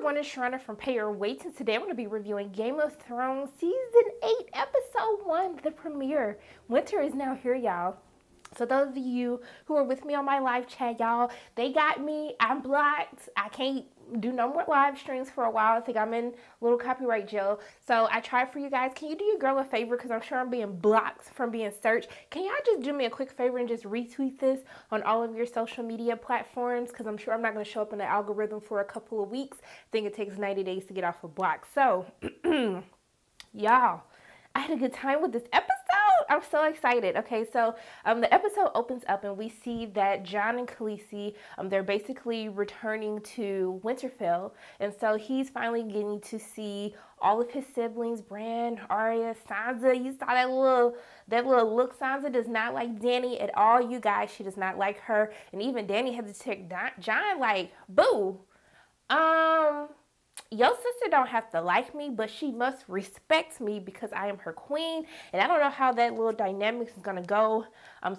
everyone, it's Sharona from Pay Your Weight, and today I'm going to be reviewing Game of Thrones Season 8, Episode 1, the premiere. Winter is now here, y'all. So those of you who are with me on my live chat, y'all, they got me. I'm blocked. I can't do no more live streams for a while. I think I'm in a little copyright jail. So I tried for you guys. Can you do your girl a favor? Because I'm sure I'm being blocked from being searched. Can y'all just do me a quick favor and just retweet this on all of your social media platforms? Because I'm sure I'm not going to show up in the algorithm for a couple of weeks. I think it takes 90 days to get off a block. So, y'all, I had a good time with this episode. I'm so excited. Okay, so the episode opens up and we see that Jon and Khaleesi, they're basically returning to Winterfell. And so he's finally getting to see all of his siblings, Bran, Arya, Sansa. You saw that little look. Sansa does not like Dany at all, you guys. She does not like her. And even Dany had to check Jon like, boo. Your sister don't have to like me, but she must respect me because I am her queen. And I don't know how that little dynamics is going to go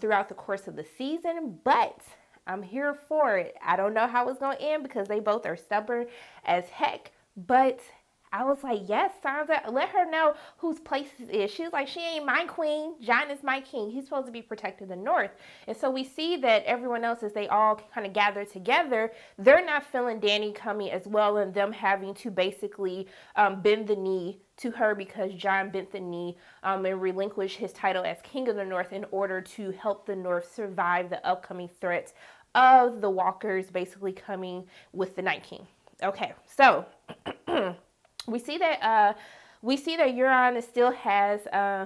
throughout the course of the season, but I'm here for it. I don't know how it's going to end because they both are stubborn as heck, but I was like, yes, Sansa, let her know whose place it is. She was like, she ain't my queen. Jon is my king. He's supposed to be protecting the North. And so we see that everyone else, as they all kind of gather together, they're not feeling Dany coming as well, and them having to basically bend the knee to her because Jon bent the knee and relinquished his title as king of the North in order to help the North survive the upcoming threats of the Walkers basically coming with the Night King. Okay, so we see that Euron still has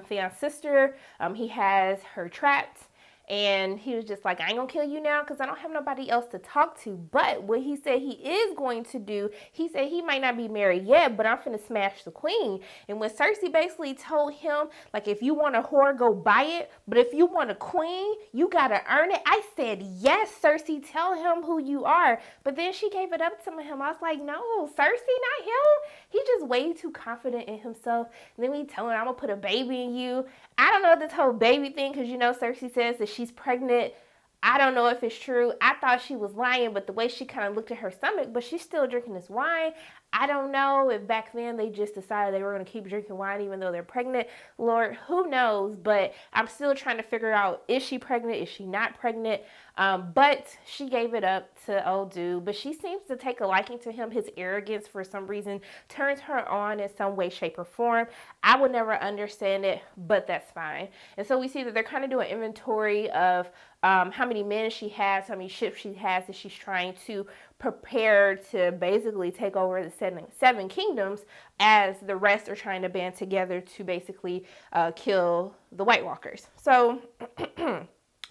Theon's sister. He has her trapped. And he was just like, I ain't gonna kill you now because I don't have nobody else to talk to. But what he said he is going to do, he said he might not be married yet, but I'm finna smash the queen. And when Cersei basically told him, like, if you want a whore, go buy it. But if you want a queen, you gotta earn it. I said, yes, Cersei, tell him who you are. But then she gave it up to him. I was like, no, Cersei, not him. He's just way too confident in himself. And then we tell him, I'm gonna put a baby in you. I don't know this whole baby thing because, you know, Cersei says that she's pregnant. I don't know if it's true. I thought she was lying, but the way she kind of looked at her stomach, but she's still drinking this wine. I don't know if back then they just decided they were going to keep drinking wine even though they're pregnant. Lord, who knows? But I'm still trying to figure out, is she pregnant? Is she not pregnant? But she gave it up to old dude. But she seems to take a liking to him. His arrogance, for some reason, turns her on in some way, shape, or form. I would never understand it, but that's fine. And so we see that they're kind of doing inventory of how many men she has, how many ships she has that she's trying to prepare to basically take over the seven kingdoms, as the rest are trying to band together to basically kill the White Walkers. So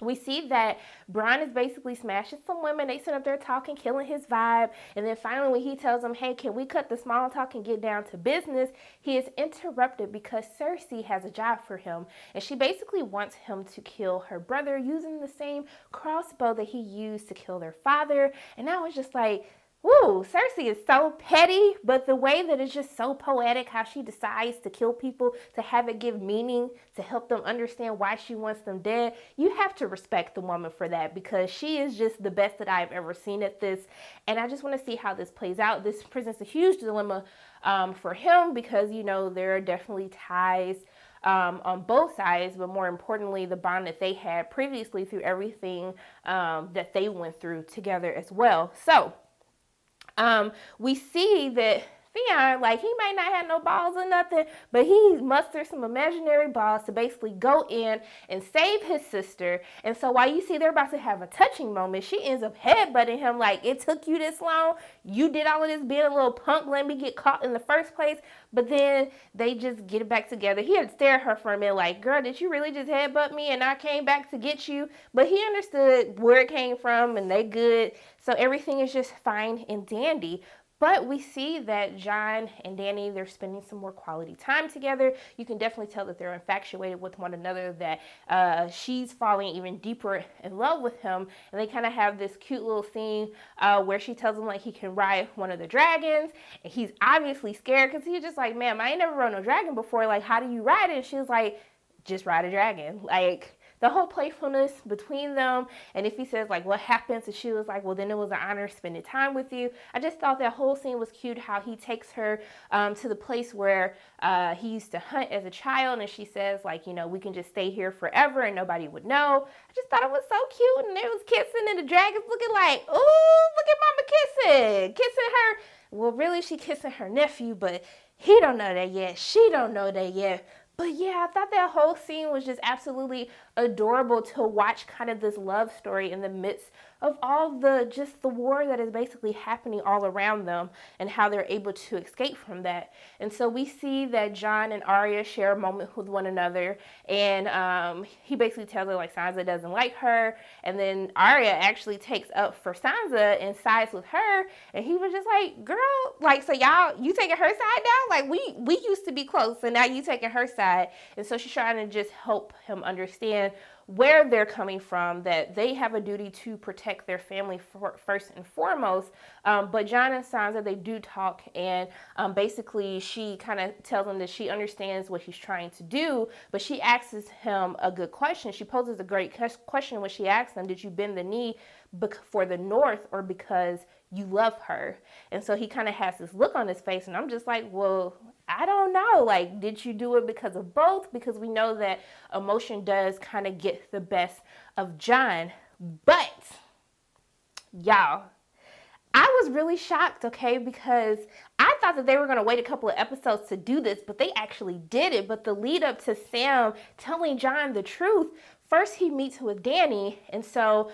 we see that Bronn is basically smashing some women. They sit up there talking, killing his vibe. And then finally when he tells them, hey, can we cut the small talk and get down to business? He is interrupted because Cersei has a job for him. And she basically wants him to kill her brother using the same crossbow that he used to kill their father. And I was just like, woo, Cersei is so petty, but the way that it's just so poetic how she decides to kill people, to have it give meaning, to help them understand why she wants them dead, you have to respect the woman for that because she is just the best that I've ever seen at this. And I just want to see how this plays out. This presents a huge dilemma for him because, you know, there are definitely ties on both sides, but more importantly, the bond that they had previously through everything that they went through together as well. So we see that Theon, like, he might not have no balls or nothing, but he musters some imaginary balls to basically go in and save his sister. And so while you see they're about to have a touching moment, she ends up headbutting him like, it took you this long? You did all of this being a little punk, let me get caught in the first place. But then they just get it back together. He had to stare at her for a minute like, girl, did you really just headbutt me and I came back to get you? But he understood where it came from and they good. So everything is just fine and dandy. But we see that Jon and Dany, they're spending some more quality time together. You can definitely tell that they're infatuated with one another, that she's falling even deeper in love with him. And they kind of have this cute little scene where she tells him like he can ride one of the dragons. And he's obviously scared because he's just like, man, I ain't never rode no dragon before. Like, how do you ride it? And she was like, just ride a dragon. Like, the whole playfulness between them. And if he says like what happens, and she was like, well, then it was an honor spending time with you. I just thought that whole scene was cute, how he takes her to the place where he used to hunt as a child, and she says like, you know, we can just stay here forever and nobody would know. I just thought it was so cute, and they was kissing, and the dragon's looking like, ooh, look at mama kissing her. Well, really, she kissing her nephew, but he don't know that yet. She don't know that yet. But yeah, I thought that whole scene was just absolutely adorable to watch, kind of this love story in the midst of all the just the war that is basically happening all around them, and how they're able to escape from that. And so we see that Jon and Arya share a moment with one another, and he basically tells her like Sansa doesn't like her, and then Arya actually takes up for Sansa and sides with her, and he was just like, girl, like, so you taking her side now? Like we used to be close, and now you taking her side. And so she's trying to just help him understand where they're coming from, that they have a duty to protect their family first and foremost. But Jon and Sansa, they do talk, and basically she kind of tells him that she understands what he's trying to do, but she asks him a good question. She poses a great question when she asks him, did you bend the knee for the North or because you love her? And so he kind of has this look on his face, and I'm just like, well, I don't know. Like, did you do it because of both? Because we know that emotion does kind of get the best of Jon. But, y'all, I was really shocked, okay, because I thought that they were going to wait a couple of episodes to do this, but they actually did it. But the lead up to Sam telling Jon the truth, first he meets with Dany, and so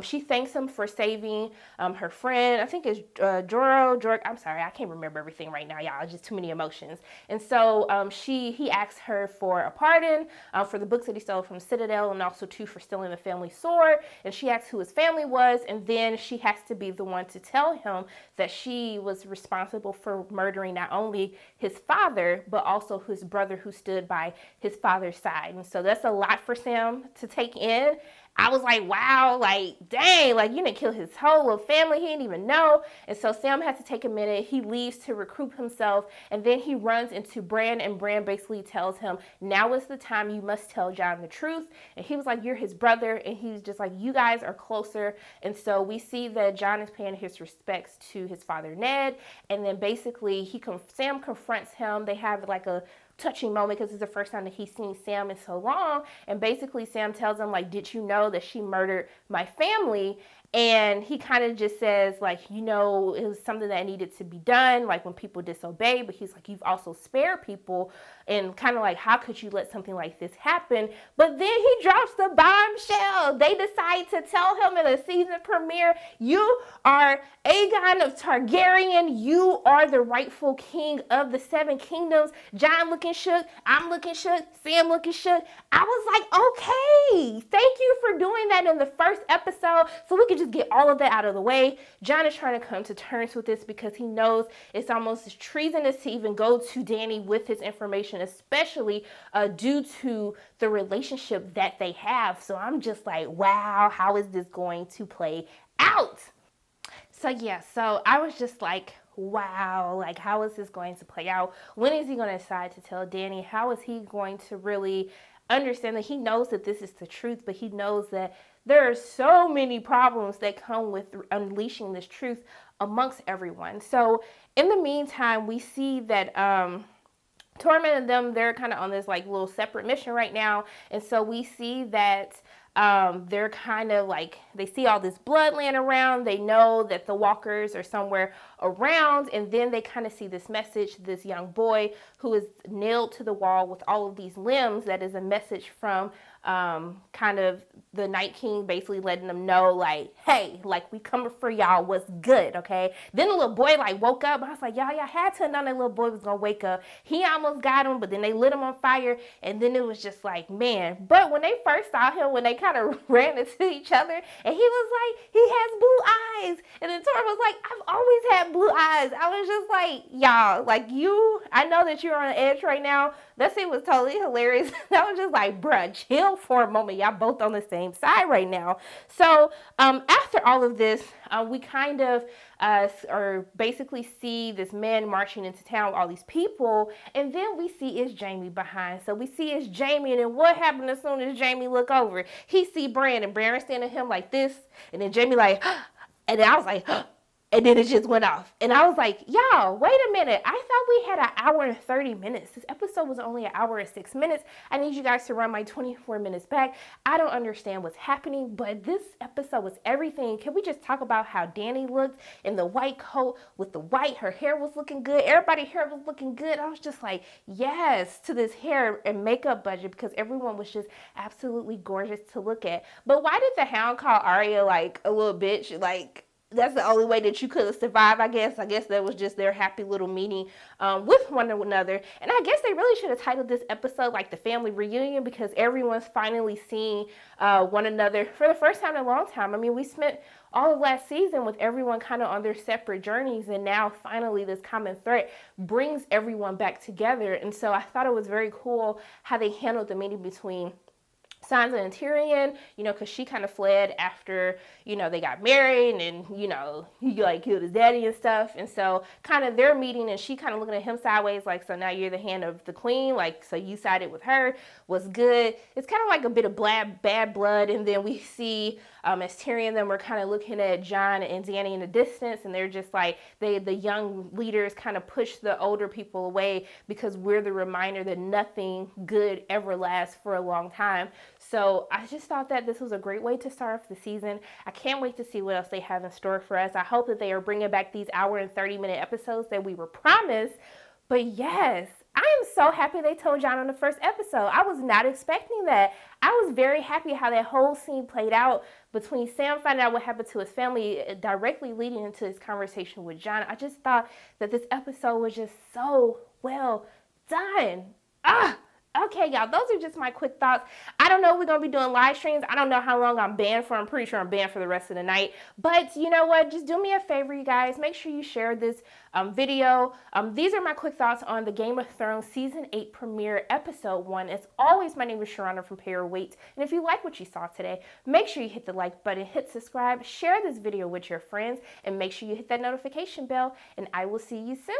she thanks him for saving her friend. I think it's Jorah. I'm sorry, I can't remember everything right now, y'all. It's just too many emotions. And so he asks her for a pardon for the books that he stole from Citadel, and also too for stealing the family sword. And she asks who his family was, and then she has to be the one to tell him that she was responsible for murdering not only his father, but also his brother who stood by his father's side. And so that's a lot for Sam to take in. I was like, wow, like, dang, like, you didn't kill his whole little family. He didn't even know. And so Sam has to take a minute. He leaves to recruit himself, and then he runs into Bran, and Bran basically tells him, now is the time, you must tell Jon the truth. And he was like, you're his brother. And he's just like, you guys are closer. And so we see that Jon is paying his respects to his father, Ned. And then basically Sam confronts him. They have like a touching moment because it's the first time that he's seen Sam in so long. And basically Sam tells him like, did you know that she murdered my family? And he kind of just says like, you know, it was something that needed to be done, like when people disobey. But he's like, you've also spared people, and kind of like, how could you let something like this happen? But then he drops the bombshell. They decide to tell him in the season premiere, you are Aegon of Targaryen. You are the rightful king of the Seven Kingdoms. Jon looking shook. I'm looking shook. Sam looking shook. I was like, okay, thank you for doing that in the first episode, so we could just get all of that out of the way. Jon is trying to come to terms with this because he knows it's almost treasonous to even go to Dany with his information, especially due to the relationship that they have. So I'm just like, wow, how is this going to play out? So yeah, so I was just like, wow, like how is this going to play out? When is he going to decide to tell Dany? How is he going to really understand that he knows that this is the truth, but he knows that there are so many problems that come with unleashing this truth amongst everyone. So in the meantime, we see that Tormund and them, they're kind of on this like little separate mission right now. And so we see that they're kind of like, they see all this blood laying around. They know that the walkers are somewhere around. And then they kind of see this message, this young boy who is nailed to the wall with all of these limbs. That is a message from kind of the Night King, basically letting them know like, hey, like we coming for y'all, what's good, okay? Then the little boy like woke up. I was like, y'all had to know that little boy was gonna wake up. He almost got him, but then they lit him on fire, and then it was just like, man. But when they first saw him, when they kind of ran into each other, and he was like, he has blue eyes, and then Tormund was like, I've always had had blue eyes. I was just like, y'all, like I know that you're on edge right now. That scene was totally hilarious. I was just like, bruh, chill for a moment. Y'all both on the same side right now. So after all of this, we kind of or basically see this man marching into town with all these people, and then we see it's Jamie behind. So we see it's Jamie, and then what happened as soon as Jamie look over? He see Brandon standing at him like this, and then Jamie like, and then I was like, and then it just went off. And I was like, y'all, wait a minute. I thought we had an hour and 30 minutes. This episode was only an hour and 6 minutes. I need you guys to run my 24 minutes back. I don't understand what's happening, but this episode was everything. Can we just talk about how Dani looked in the white coat with the white? Her hair was looking good. Everybody's hair was looking good. I was just like, yes, to this hair and makeup budget, because everyone was just absolutely gorgeous to look at. But why did the Hound call Arya like a little bitch? Like, that's the only way that you could have survived, I guess. I guess that was just their happy little meeting with one another. And I guess they really should have titled this episode like the family reunion, because everyone's finally seeing one another for the first time in a long time. I mean, we spent all of last season with everyone kind of on their separate journeys, and now finally this common thread brings everyone back together. And so I thought it was very cool how they handled the meeting between Sansa and Tyrion, you know, because she kind of fled after, you know, they got married, and, you know, he like killed his daddy and stuff. And so kind of their meeting, and she kind of looking at him sideways like, so now you're the hand of the queen, like, so you sided with her, was good. It's kind of like a bit of bad blood. And then we see as Tyrion and them were kind of looking at Jon and Dany in the distance, and they're just like, the young leaders kind of push the older people away because we're the reminder that nothing good ever lasts for a long time. So I just thought that this was a great way to start off the season. I can't wait to see what else they have in store for us. I hope that they are bringing back these hour and 30-minute episodes that we were promised. But yes, I am so happy they told Jon on the first episode. I was not expecting that. I was very happy how that whole scene played out between Sam finding out what happened to his family, directly leading into his conversation with Jon. I just thought that this episode was just so well done. Okay, y'all, those are just my quick thoughts. I don't know if we're going to be doing live streams. I don't know how long I'm banned for. I'm pretty sure I'm banned for the rest of the night. But you know what? Just do me a favor, you guys. Make sure you share this video. These are my quick thoughts on the Game of Thrones Season 8 premiere Episode 1. As always, my name is Sharronda from Pay Your Weight. And if you like what you saw today, make sure you hit the like button, hit subscribe, share this video with your friends, and make sure you hit that notification bell. And I will see you soon.